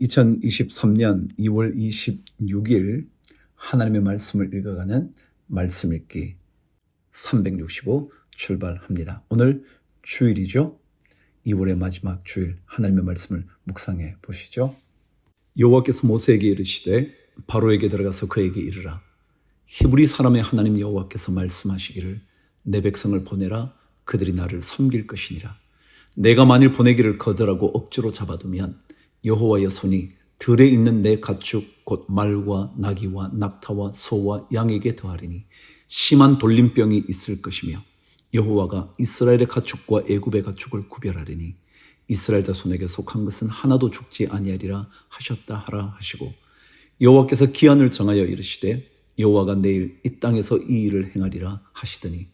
2023년 2월 26일 하나님의 말씀을 읽어가는 말씀 읽기 365 출발합니다. 오늘 주일이죠. 2월의 마지막 주일 하나님의 말씀을 묵상해 보시죠. 여호와께서 모세에게 이르시되 바로에게 들어가서 그에게 이르라. 히브리 사람의 하나님 여호와께서 말씀하시기를 내 백성을 보내라. 그들이 나를 섬길 것이니라. 내가 만일 보내기를 거절하고 억지로 잡아두면 여호와의 손이 들에 있는 내 가축 곧 말과 나귀와 낙타와 소와 양에게 더하리니 심한 돌림병이 있을 것이며 여호와가 이스라엘의 가축과 애굽의 가축을 구별하리니 이스라엘 자손에게 속한 것은 하나도 죽지 아니하리라 하셨다 하라 하시고 여호와께서 기한을 정하여 이르시되 여호와가 내일 이 땅에서 이 일을 행하리라 하시더니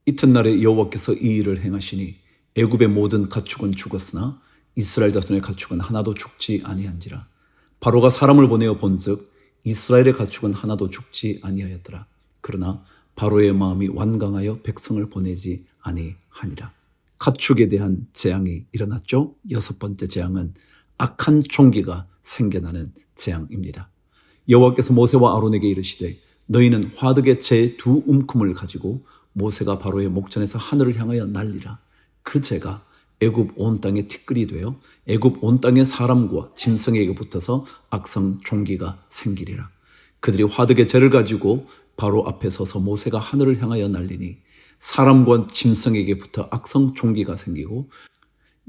이튿날에 여호와께서 이 일을 행하시니 애굽의 모든 가축은 죽었으나 이스라엘 자손의 가축은 하나도 죽지 아니한지라. 바로가 사람을 보내어 본즉 이스라엘의 가축은 하나도 죽지 아니하였더라. 그러나 바로의 마음이 완강하여 백성을 보내지 아니하니라. 가축에 대한 재앙이 일어났죠. 6번째 재앙은 악한 총기가 생겨나는 재앙입니다. 여호와께서 모세와 아론에게 이르시되 너희는 화덕의 재 2 움큼을 가지고 모세가 바로의 목전에서 하늘을 향하여 날리라. 그 재가 애굽 온 땅에 티끌이 되어 애굽 온 땅의 사람과 짐승에게 붙어서 악성 총기가 생기리라. 그들이 화덕의 재를 가지고 바로 앞에 서서 모세가 하늘을 향하여 날리니 사람과 짐승에게 붙어 악성 총기가 생기고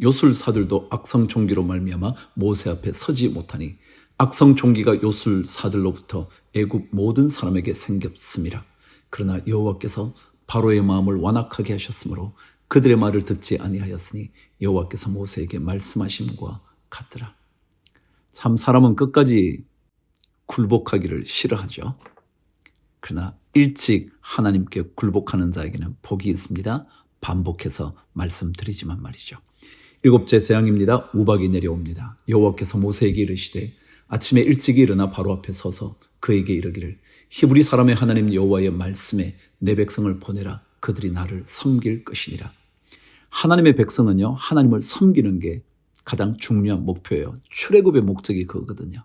요술사들도 악성 총기로 말미암아 모세 앞에 서지 못하니 악성 총기가 요술사들로부터 애굽 모든 사람에게 생겼습니다. 그러나 여호와께서 바로의 마음을 완악하게 하셨으므로 그들의 말을 듣지 아니하였으니 여호와께서 모세에게 말씀하심과 같더라. 참 사람은 끝까지 굴복하기를 싫어하죠. 그러나 일찍 하나님께 굴복하는 자에게는 복이 있습니다. 반복해서 말씀드리지만 말이죠. 7째 재앙입니다. 우박이 내려옵니다. 여호와께서 모세에게 이르시되 아침에 일찍이 일어나 바로 앞에 서서 그에게 이르기를 히브리 사람의 하나님 여호와의 말씀에 내 백성을 보내라. 그들이 나를 섬길 것이니라. 하나님의 백성은요, 하나님을 섬기는 게 가장 중요한 목표예요. 출애굽의 목적이 그거거든요.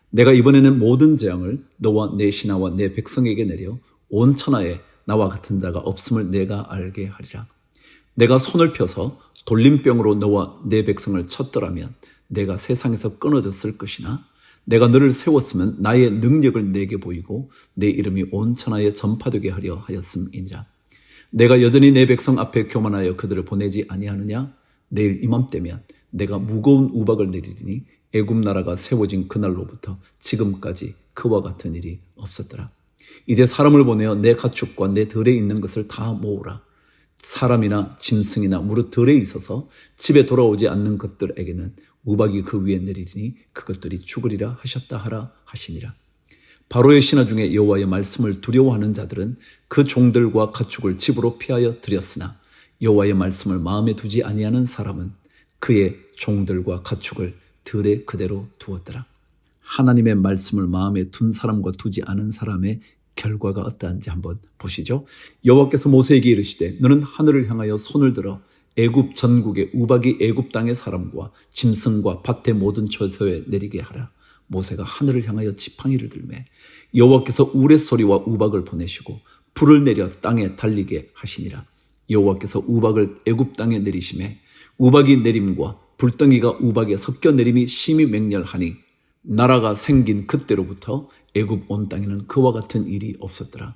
내가 이번에는 모든 재앙을 너와 내 신하와 내 백성에게 내려 온 천하에 나와 같은 자가 없음을 내가 알게 하리라. 내가 손을 펴서 돌림병으로 너와 내 백성을 쳤더라면 내가 세상에서 끊어졌을 것이나 내가 너를 세웠으면 나의 능력을 내게 보이고 내 이름이 온 천하에 전파되게 하려 하였음이니라. 내가 여전히 내 백성 앞에 교만하여 그들을 보내지 아니하느냐? 내일 이맘때면 내가 무거운 우박을 내리리니 애굽 나라가 세워진 그날로부터 지금까지 그와 같은 일이 없었더라. 이제 사람을 보내어 내 가축과 내 들에 있는 것을 다 모으라. 사람이나 짐승이나 무릇 들에 있어서 집에 돌아오지 않는 것들에게는 우박이 그 위에 내리리니 그것들이 죽으리라 하셨다 하라 하시니라. 바로의 신하 중에 여호와의 말씀을 두려워하는 자들은 그 종들과 가축을 집으로 피하여 들였으나 여호와의 말씀을 마음에 두지 아니하는 사람은 그의 종들과 가축을 들에 그대로 두었더라. 하나님의 말씀을 마음에 둔 사람과 두지 않은 사람의 결과가 어떠한지 한번 보시죠. 여호와께서 모세에게 이르시되 너는 하늘을 향하여 손을 들어 애굽 전국의 우박이 애굽 땅의 사람과 짐승과 밭의 모든 처소에 내리게 하라. 모세가 하늘을 향하여 지팡이를 들매 여호와께서 우레소리와 우박을 보내시고 불을 내려 땅에 달리게 하시니라. 여호와께서 우박을 애굽 땅에 내리심에 우박이 내림과 불덩이가 우박에 섞여 내림이 심히 맹렬하니 나라가 생긴 그때로부터 애굽 온 땅에는 그와 같은 일이 없었더라.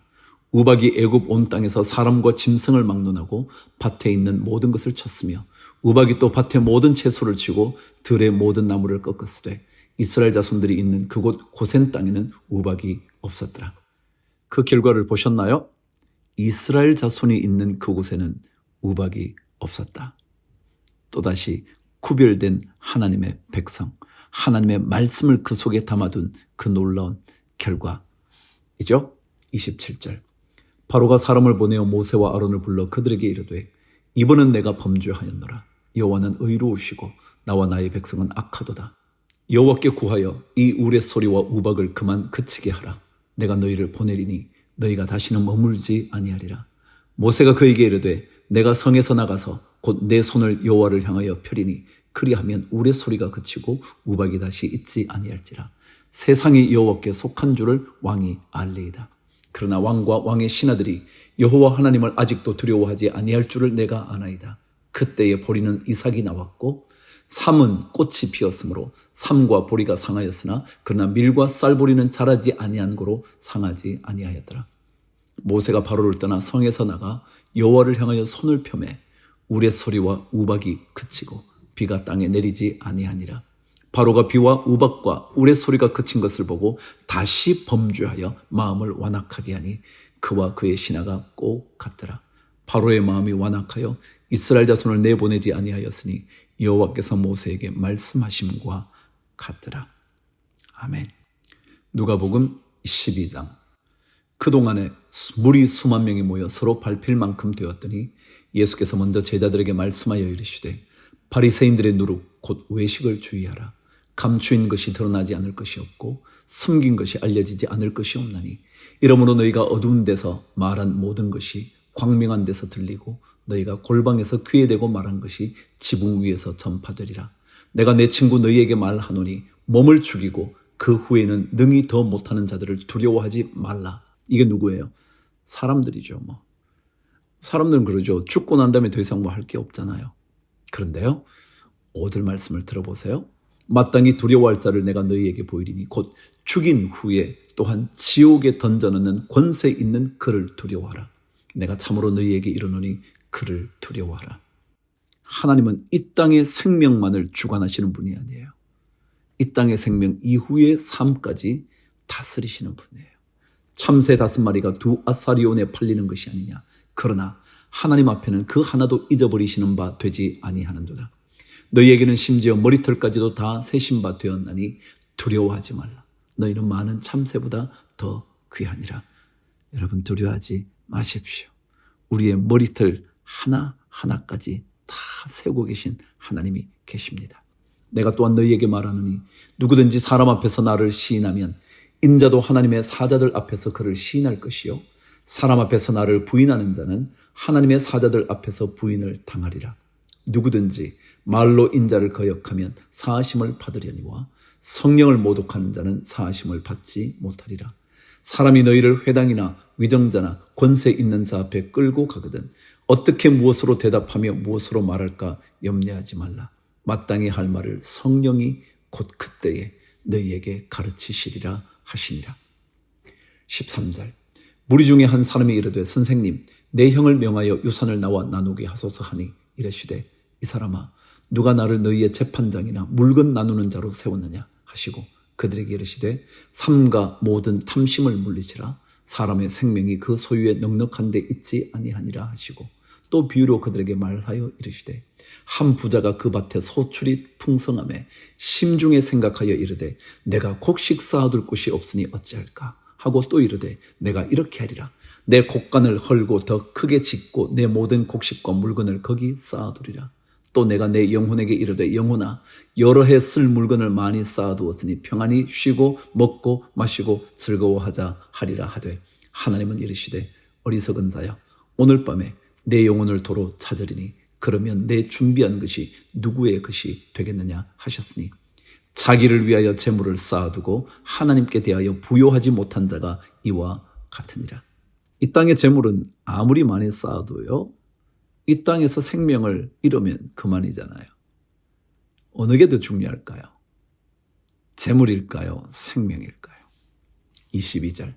우박이 애굽 온 땅에서 사람과 짐승을 막론하고 밭에 있는 모든 것을 쳤으며 우박이 또 밭의 모든 채소를 치고 들의 모든 나무를 꺾었으되 이스라엘 자손들이 있는 그곳 고센 땅에는 우박이 없었더라. 그 결과를 보셨나요? 이스라엘 자손이 있는 그곳에는 우박이 없었다. 또다시 구별된 하나님의 백성, 하나님의 말씀을 그 속에 담아둔 그 놀라운 결과이죠. 27절. 바로가 사람을 보내어 모세와 아론을 불러 그들에게 이르되 이번은 내가 범죄하였노라. 여호와는 의로우시고 나와 나의 백성은 악하도다. 여호와께 구하여 이 우레소리와 우박을 그만 그치게 하라. 내가 너희를 보내리니 너희가 다시는 머물지 아니하리라. 모세가 그에게 이르되 내가 성에서 나가서 곧 내 손을 여호와를 향하여 펴리니 그리하면 우레 소리가 그치고 우박이 다시 있지 아니할지라. 세상이 여호와께 속한 줄을 왕이 알리이다. 그러나 왕과 왕의 신하들이 여호와 하나님을 아직도 두려워하지 아니할 줄을 내가 아나이다. 그때에 보리는 이삭이 나왔고 삼은 꽃이 피었으므로 삼과 보리가 상하였으나 그러나 밀과 쌀보리는 자라지 아니한 고로 상하지 아니하였더라. 모세가 바로를 떠나 성에서 나가 여호와를 향하여 손을 펴매 우레 소리와 우박이 그치고 비가 땅에 내리지 아니하니라. 바로가 비와 우박과 우레 소리가 그친 것을 보고 다시 범죄하여 마음을 완악하게 하니 그와 그의 신하가 꼭 같더라. 바로의 마음이 완악하여 이스라엘 자손을 내보내지 아니하였으니 여호와께서 모세에게 말씀하심과 같더라. 아멘. 누가복음 12장. 그동안에 무리 수만 명이 모여 서로 밟힐 만큼 되었더니 예수께서 먼저 제자들에게 말씀하여 이르시되 바리새인들의 누룩 곧 외식을 주의하라. 감추인 것이 드러나지 않을 것이 없고 숨긴 것이 알려지지 않을 것이 없나니 이러므로 너희가 어두운 데서 말한 모든 것이 광명한 데서 들리고 너희가 골방에서 귀에 대고 말한 것이 지붕 위에서 전파되리라. 내가 내 친구 너희에게 말하노니 몸을 죽이고 그 후에는 능히 더 못하는 자들을 두려워하지 말라. 이게 누구예요? 사람들이죠. 사람들은 그러죠. 죽고 난 다음에 더 이상 뭐 할 게 없잖아요. 그런데요, 오늘 말씀을 들어보세요. 마땅히 두려워할 자를 내가 너희에게 보이리니 곧 죽인 후에 또한 지옥에 던져넣는 권세 있는 그를 두려워하라. 내가 참으로 너희에게 이르노니 그를 두려워하라. 하나님은 이 땅의 생명만을 주관하시는 분이 아니에요. 이 땅의 생명 이후의 삶까지 다스리시는 분이에요. 참새 5마리가 2 아사리온에 팔리는 것이 아니냐. 그러나 하나님 앞에는 그 하나도 잊어버리시는 바 되지 아니하는도다. 너희에게는 심지어 머리털까지도 다 세신 바 되었나니 두려워하지 말라. 너희는 많은 참새보다 더 귀하니라. 여러분 두려워하지 마십시오. 우리의 머리털 하나하나까지 다 세우고 계신 하나님이 계십니다. 내가 또한 너희에게 말하노니 누구든지 사람 앞에서 나를 시인하면 인자도 하나님의 사자들 앞에서 그를 시인할 것이요 사람 앞에서 나를 부인하는 자는 하나님의 사자들 앞에서 부인을 당하리라. 누구든지 말로 인자를 거역하면 사하심을 받으려니와 성령을 모독하는 자는 사하심을 받지 못하리라. 사람이 너희를 회당이나 위정자나 권세 있는 자 앞에 끌고 가거든 어떻게 무엇으로 대답하며 무엇으로 말할까 염려하지 말라. 마땅히 할 말을 성령이 곧 그때에 너희에게 가르치시리라 하시니라. 13절. 무리 중에 한 사람이 이르되 선생님 내 형을 명하여 유산을 나와 나누게 하소서 하니 이르시되 이 사람아 누가 나를 너희의 재판장이나 물건 나누는 자로 세웠느냐 하시고 그들에게 이르시되 삼가 모든 탐심을 물리치라. 사람의 생명이 그 소유에 넉넉한 데 있지 아니하니라 하시고 또 비유로 그들에게 말하여 이르시되 한 부자가 그 밭에 소출이 풍성하매 심중에 생각하여 이르되 내가 곡식 쌓아둘 곳이 없으니 어찌할까 하고 또 이르되 내가 이렇게 하리라. 내 곡간을 헐고 더 크게 짓고 내 모든 곡식과 물건을 거기 쌓아두리라. 또 내가 내 영혼에게 이르되 영혼아 여러 해 쓸 물건을 많이 쌓아두었으니 평안히 쉬고 먹고 마시고 즐거워하자 하리라 하되 하나님은 이르시되 어리석은 자여 오늘 밤에 내 영혼을 도로 찾으리니 그러면 내 준비한 것이 누구의 것이 되겠느냐 하셨으니 자기를 위하여 재물을 쌓아두고 하나님께 대하여 부요하지 못한 자가 이와 같으니라. 이 땅의 재물은 아무리 많이 쌓아도요 이 땅에서 생명을 잃으면 그만이잖아요. 어느 게 더 중요할까요? 재물일까요? 생명일까요? 22절.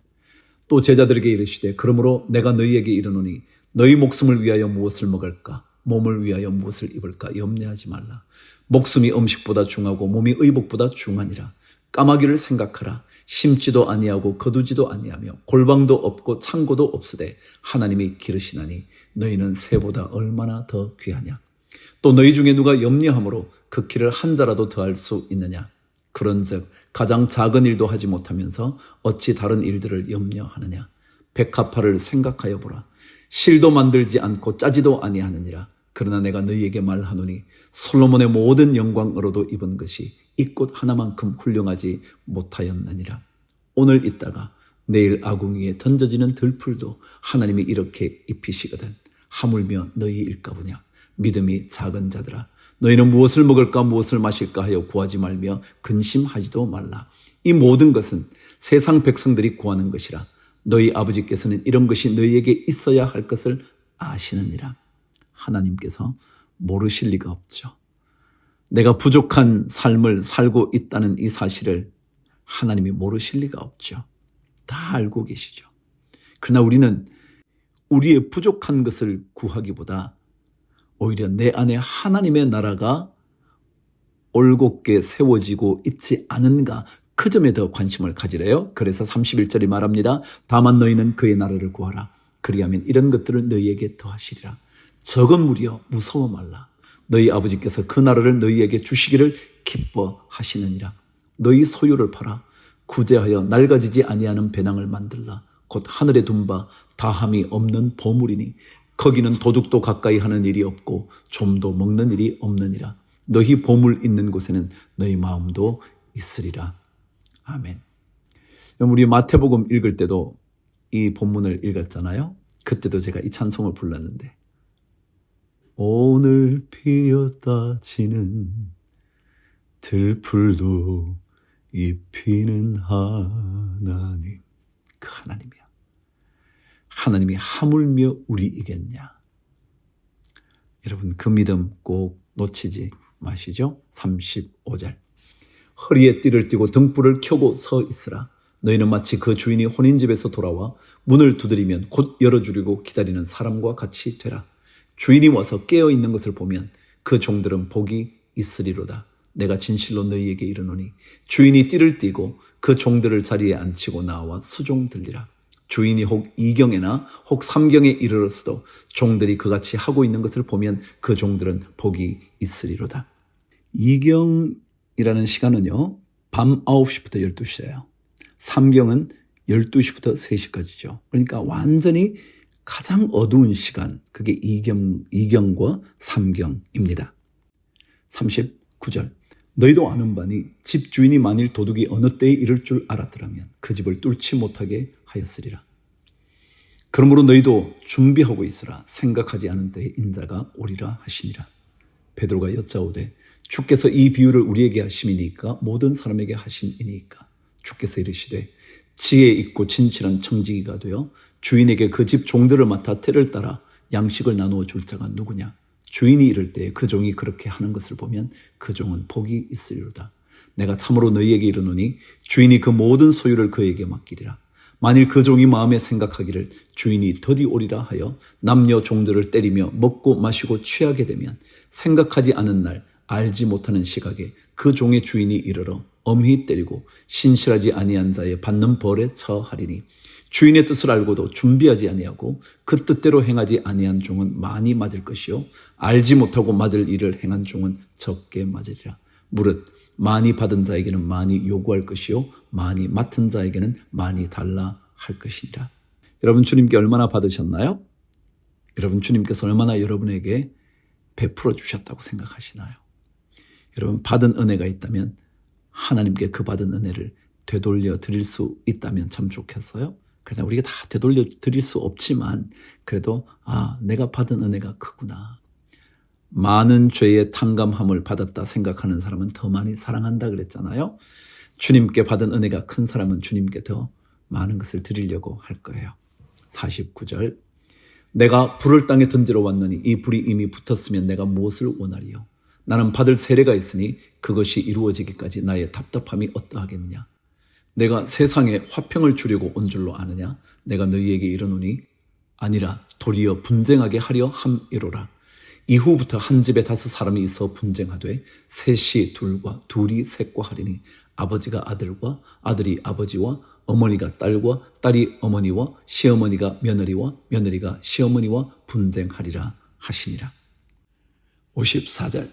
또 제자들에게 이르시되 그러므로 내가 너희에게 이르노니 너희 목숨을 위하여 무엇을 먹을까? 몸을 위하여 무엇을 입을까? 염려하지 말라. 목숨이 음식보다 중하고 몸이 의복보다 중하니라. 까마귀를 생각하라. 심지도 아니하고 거두지도 아니하며 골방도 없고 창고도 없으되 하나님이 기르시나니 너희는 새보다 얼마나 더 귀하냐. 또 너희 중에 누가 염려함으로 그 키를 한 자라도 더할 수 있느냐. 그런즉 가장 작은 일도 하지 못하면서 어찌 다른 일들을 염려하느냐. 백합화를 생각하여 보라. 실도 만들지 않고 짜지도 아니하느니라. 그러나 내가 너희에게 말하노니 솔로몬의 모든 영광으로도 입은 것이 이 꽃 하나만큼 훌륭하지 못하였느니라. 오늘 있다가 내일 아궁 위에 던져지는 들풀도 하나님이 이렇게 입히시거든. 하물며 너희일까 보냐. 믿음이 작은 자들아 너희는 무엇을 먹을까 무엇을 마실까 하여 구하지 말며 근심하지도 말라. 이 모든 것은 세상 백성들이 구하는 것이라. 너희 아버지께서는 이런 것이 너희에게 있어야 할 것을 아시느니라. 하나님께서 모르실 리가 없죠. 내가 부족한 삶을 살고 있다는 이 사실을 하나님이 모르실 리가 없죠. 다 알고 계시죠. 그러나 우리는 우리의 부족한 것을 구하기보다 오히려 내 안에 하나님의 나라가 올곧게 세워지고 있지 않은가, 그 점에 더 관심을 가지래요. 그래서 31절이 말합니다. 다만 너희는 그의 나라를 구하라. 그리하면 이런 것들을 너희에게 더하시리라. 적은 무리여 무서워 말라. 너희 아버지께서 그 나라를 너희에게 주시기를 기뻐하시느니라. 너희 소유를 팔아 구제하여 낡아지지 아니하는 배낭을 만들라. 곧 하늘에 둔 바 다함이 없는 보물이니 거기는 도둑도 가까이 하는 일이 없고 좀도 먹는 일이 없느니라. 너희 보물 있는 곳에는 너희 마음도 있으리라. 아멘. 우리 마태복음 읽을 때도 이 본문을 읽었잖아요. 그때도 제가 이 찬송을 불렀는데, 오늘 피었다 지는 들풀도 입히는 하나님. 그 하나님이야. 하나님이 하물며 우리이겠냐. 여러분, 그 믿음 꼭 놓치지 마시죠. 35절. 허리에 띠를 띠고 등불을 켜고 서 있으라. 너희는 마치 그 주인이 혼인집에서 돌아와 문을 두드리면 곧 열어주려고 기다리는 사람과 같이 되라. 주인이 와서 깨어있는 것을 보면 그 종들은 복이 있으리로다. 내가 진실로 너희에게 이르노니 주인이 띠를 띠고 그 종들을 자리에 앉히고 나와 수종 들리라. 주인이 혹 2경에나 혹 3경에 이르렀어도 종들이 그같이 하고 있는 것을 보면 그 종들은 복이 있으리로다. 2경이라는 시간은요, 밤 9시부터 12시예요. 3경은 12시부터 3시까지죠. 그러니까 완전히 가장 어두운 시간, 그게 2경과 3경입니다. 39절. 너희도 아는 바니 집 주인이 만일 도둑이 어느 때에 이를 줄 알았더라면 그 집을 뚫지 못하게 하였으리라. 그러므로 너희도 준비하고 있으라. 생각하지 않은 때에 인자가 오리라 하시니라. 베드로가 여짜오되 주께서 이 비유를 우리에게 하심이니까 모든 사람에게 하심이니까. 주께서 이르시되 지혜 있고 진실한 청지기가 되어 주인에게 그 집 종들을 맡아 때를 따라 양식을 나누어 줄 자가 누구냐. 주인이 이를 때 그 종이 그렇게 하는 것을 보면 그 종은 복이 있으리로다. 내가 참으로 너희에게 이르노니 주인이 그 모든 소유를 그에게 맡기리라. 만일 그 종이 마음에 생각하기를 주인이 더디 오리라 하여 남녀 종들을 때리며 먹고 마시고 취하게 되면 생각하지 않은 날 알지 못하는 시각에 그 종의 주인이 이르러 엄히 때리고 신실하지 아니한 자의 받는 벌에 처하리니 주인의 뜻을 알고도 준비하지 아니하고 그 뜻대로 행하지 아니한 종은 많이 맞을 것이요 알지 못하고 맞을 일을 행한 종은 적게 맞으리라. 무릇 많이 받은 자에게는 많이 요구할 것이요 많이 맡은 자에게는 많이 달라 할 것이니라. 여러분, 주님께 얼마나 받으셨나요? 여러분, 주님께서 얼마나 여러분에게 베풀어 주셨다고 생각하시나요? 여러분, 받은 은혜가 있다면 하나님께 그 받은 은혜를 되돌려 드릴 수 있다면 참 좋겠어요. 그러나 우리가 다 되돌려 드릴 수 없지만 그래도 내가 받은 은혜가 크구나. 많은 죄의 탕감함을 받았다 생각하는 사람은 더 많이 사랑한다 그랬잖아요. 주님께 받은 은혜가 큰 사람은 주님께 더 많은 것을 드리려고 할 거예요. 49절. 내가 불을 땅에 던지러 왔느니 이 불이 이미 붙었으면 내가 무엇을 원하리요. 나는 받을 세례가 있으니 그것이 이루어지기까지 나의 답답함이 어떠하겠느냐. 내가 세상에 화평을 주려고 온 줄로 아느냐. 내가 너희에게 이르노니 아니라 도리어 분쟁하게 하려 함이로라. 이후부터 한 집에 5 사람이 있어 분쟁하되 셋이 둘과 둘이 셋과 하리니 아버지가 아들과 아들이 아버지와 어머니가 딸과 딸이 어머니와 시어머니가 며느리와 며느리가 시어머니와 분쟁하리라 하시니라. 54절.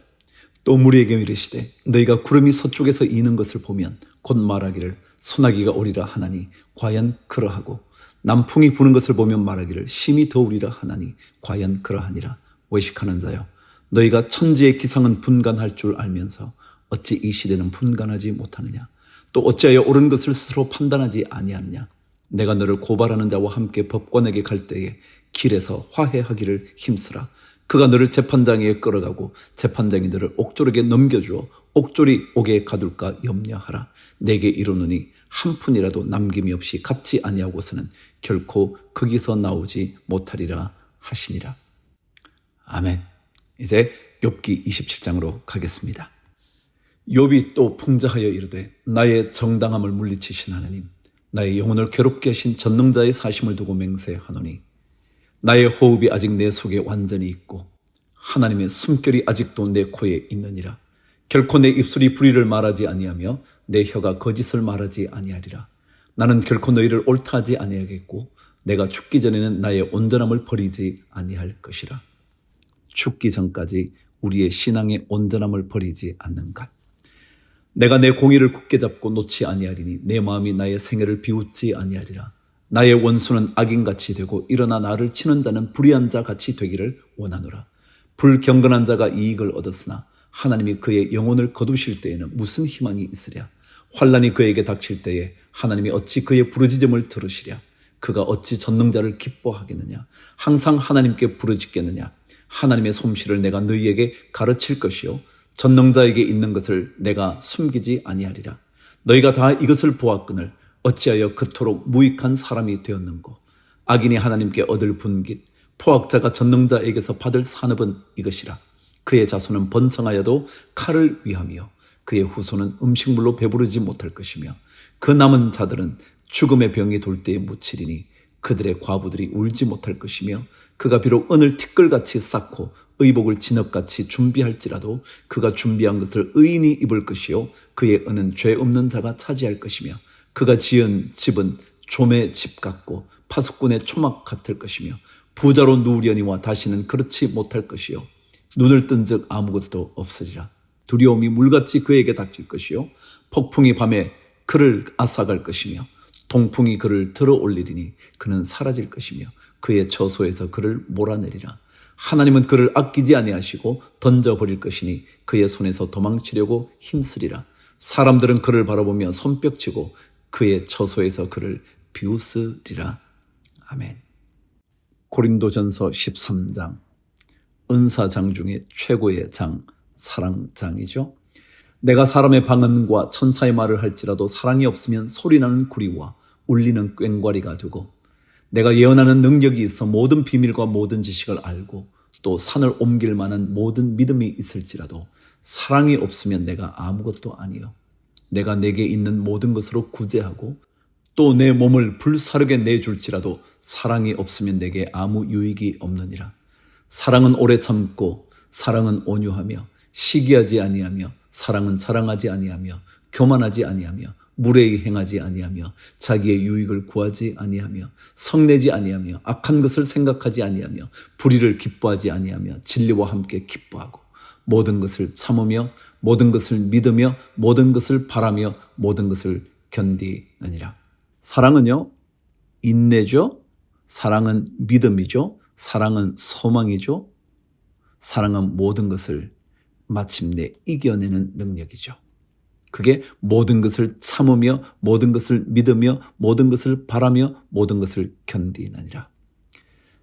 또 무리에게 이르시되 너희가 구름이 서쪽에서 이는 것을 보면 곧 말하기를 소나기가 오리라 하나니 과연 그러하고 남풍이 부는 것을 보면 말하기를 심히 더우리라 하나니 과연 그러하니라. 외식하는 자여, 너희가 천지의 기상은 분간할 줄 알면서 어찌 이 시대는 분간하지 못하느냐. 또 어찌하여 옳은 것을 스스로 판단하지 아니하느냐. 내가 너를 고발하는 자와 함께 법관에게 갈 때에 길에서 화해하기를 힘쓰라. 그가 너를 재판장에 끌어가고 재판장이 너를 옥졸에게 넘겨주어 옥졸이 옥에 가둘까 염려하라. 내게 이르노니 한 푼이라도 남김이 없이 갚지 아니하고서는 결코 거기서 나오지 못하리라 하시니라. 아멘. 이제 욥기 27장으로 가겠습니다. 욥이 또 풍자하여 이르되 나의 정당함을 물리치신 하나님, 나의 영혼을 괴롭게 하신 전능자의 사심을 두고 맹세하노니 나의 호흡이 아직 내 속에 완전히 있고 하나님의 숨결이 아직도 내 코에 있느니라. 결코 내 입술이 불의를 말하지 아니하며 내 혀가 거짓을 말하지 아니하리라. 나는 결코 너희를 옳다하지 아니하겠고 내가 죽기 전에는 나의 온전함을 버리지 아니할 것이라. 죽기 전까지 우리의 신앙의 온전함을 버리지 않는가. 내가 내 공의를 굳게 잡고 놓지 아니하리니 내 마음이 나의 생애를 비웃지 아니하리라. 나의 원수는 악인같이 되고 일어나 나를 치는 자는 불의한 자같이 되기를 원하노라. 불경건한 자가 이익을 얻었으나 하나님이 그의 영혼을 거두실 때에는 무슨 희망이 있으랴. 환난이 그에게 닥칠 때에 하나님이 어찌 그의 부르짖음을 들으시랴. 그가 어찌 전능자를 기뻐하겠느냐. 항상 하나님께 부르짖겠느냐. 하나님의 솜씨를 내가 너희에게 가르칠 것이요 전능자에게 있는 것을 내가 숨기지 아니하리라. 너희가 다 이것을 보았거늘 어찌하여 그토록 무익한 사람이 되었는고. 악인이 하나님께 얻을 분깃 포악자가 전능자에게서 받을 산업은 이것이라. 그의 자손은 번성하여도 칼을 위하며 그의 후손은 음식물로 배부르지 못할 것이며 그 남은 자들은 죽음의 병이 돌 때에 묻히리니 그들의 과부들이 울지 못할 것이며 그가 비록 은을 티끌같이 쌓고 의복을 진흙같이 준비할지라도 그가 준비한 것을 의인이 입을 것이요 그의 은은 죄 없는 자가 차지할 것이며 그가 지은 집은 좀의 집 같고 파수꾼의 초막 같을 것이며 부자로 누우려니와 다시는 그렇지 못할 것이요 눈을 뜬즉 아무것도 없으리라. 두려움이 물같이 그에게 닥칠 것이요 폭풍이 밤에 그를 앗아갈 것이며 동풍이 그를 들어올리리니 그는 사라질 것이며 그의 처소에서 그를 몰아내리라. 하나님은 그를 아끼지 아니하시고 던져버릴 것이니 그의 손에서 도망치려고 힘쓰리라. 사람들은 그를 바라보며 손뼉치고 그의 처소에서 그를 비웃으리라. 아멘. 고린도전서 13장, 은사장 중에 최고의 장, 사랑장이죠. 내가 사람의 방언과 천사의 말을 할지라도 사랑이 없으면 소리나는 구리와 울리는 꽹과리가 되고 내가 예언하는 능력이 있어 모든 비밀과 모든 지식을 알고 또 산을 옮길 만한 모든 믿음이 있을지라도 사랑이 없으면 내가 아무것도 아니요. 내가 내게 있는 모든 것으로 구제하고 또 내 몸을 불사르게 내줄지라도 사랑이 없으면 내게 아무 유익이 없느니라. 사랑은 오래 참고 사랑은 온유하며 시기하지 아니하며 사랑은 자랑하지 아니하며 교만하지 아니하며 무례히 행하지 아니하며 자기의 유익을 구하지 아니하며 성내지 아니하며 악한 것을 생각하지 아니하며 불의를 기뻐하지 아니하며 진리와 함께 기뻐하고 모든 것을 참으며 모든 것을 믿으며 모든 것을 바라며 모든 것을 견디느니라. 사랑은요, 인내죠. 사랑은 믿음이죠. 사랑은 소망이죠. 사랑은 모든 것을 마침내 이겨내는 능력이죠. 그게 모든 것을 참으며 모든 것을 믿으며 모든 것을 바라며 모든 것을 견디느니라.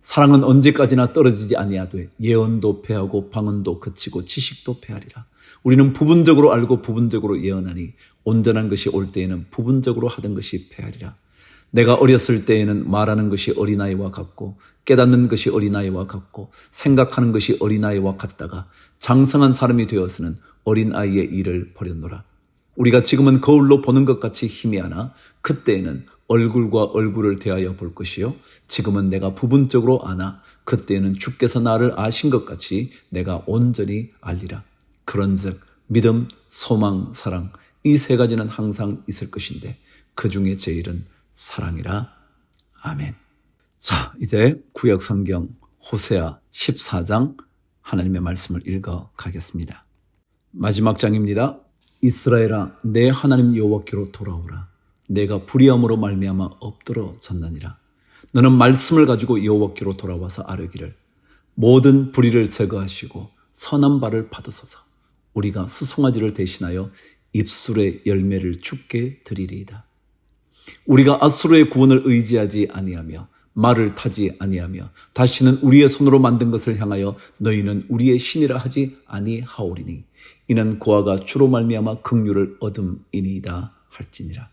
사랑은 언제까지나 떨어지지 아니하되 예언도 패하고 방언도 그치고 지식도 패하리라. 우리는 부분적으로 알고 부분적으로 예언하니 온전한 것이 올 때에는 부분적으로 하던 것이 패하리라. 내가 어렸을 때에는 말하는 것이 어린아이와 같고 깨닫는 것이 어린아이와 같고 생각하는 것이 어린아이와 같다가 장성한 사람이 되어서는 어린아이의 일을 버렸노라. 우리가 지금은 거울로 보는 것 같이 희미하나 그때에는 얼굴과 얼굴을 대하여 볼 것이요 지금은 내가 부분적으로 아나 그때에는 주께서 나를 아신 것 같이 내가 온전히 알리라. 그런즉 믿음, 소망, 사랑 이 세 가지는 항상 있을 것인데 그 중에 제일은 사랑이라. 아멘. 자, 이제 구약 성경 호세아 14장 하나님의 말씀을 읽어 가겠습니다. 마지막 장입니다. 이스라엘아, 내 하나님 여호와께로 돌아오라. 내가 불의함으로 말미암아 엎드러졌느니라. 너는 말씀을 가지고 여호와께로 돌아와서 아뢰기를 모든 불의를 제거하시고 선한 바를 받으소서. 우리가 수송아지를 대신하여 입술의 열매를 주께 드리리이다. 우리가 아수르의 구원을 의지하지 아니하며 말을 타지 아니하며 다시는 우리의 손으로 만든 것을 향하여 너희는 우리의 신이라 하지 아니하오리니 이는 고아가 주로 말미암아 긍휼을 얻음이니이다 할지니라.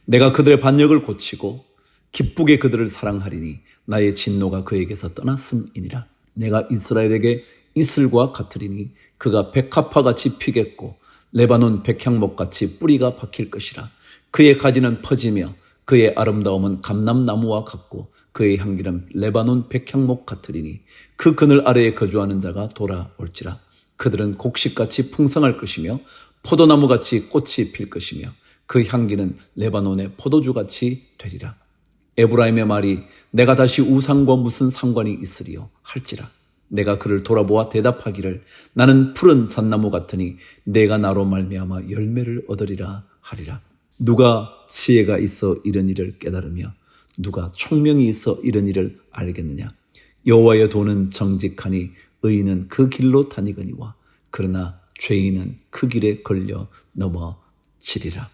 내가 그들의 반역을 고치고 기쁘게 그들을 사랑하리니 나의 진노가 그에게서 떠났음이니라. 내가 이스라엘에게 이슬과 같으리니 그가 백합화같이 피겠고 레바논 백향목같이 뿌리가 박힐 것이라. 그의 가지는 퍼지며 그의 아름다움은 감람나무와 같고 그의 향기는 레바논 백향목 같으리니 그 그늘 아래에 거주하는 자가 돌아올지라. 그들은 곡식같이 풍성할 것이며 포도나무같이 꽃이 필 것이며 그 향기는 레바논의 포도주같이 되리라. 에브라임의 말이 내가 다시 우상과 무슨 상관이 있으리요 할지라. 내가 그를 돌아보아 대답하기를 나는 푸른 잣나무 같으니 내가 나로 말미암아 열매를 얻으리라 하리라. 누가 지혜가 있어 이런 일을 깨달으며 누가 총명이 있어 이런 일을 알겠느냐. 여호와의 도는 정직하니 의인은 그 길로 다니거니와 그러나 죄인은 그 길에 걸려 넘어지리라.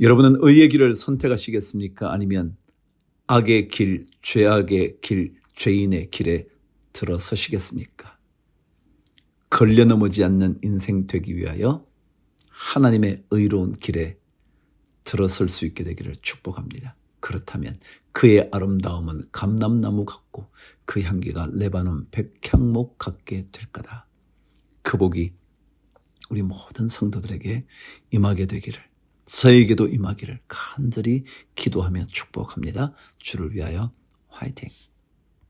여러분은 의의 길을 선택하시겠습니까? 아니면 악의 길, 죄악의 길, 죄인의 길에 들어서시겠습니까? 걸려 넘어지 않는 인생 되기 위하여 하나님의 의로운 길에 들어설 수 있게 되기를 축복합니다. 그렇다면 그의 아름다움은 감람나무 같고 그 향기가 레바논 백향목 같게 될 거다. 그 복이 우리 모든 성도들에게 임하게 되기를, 저에게도 임하기를 간절히 기도하며 축복합니다. 주를 위하여 화이팅!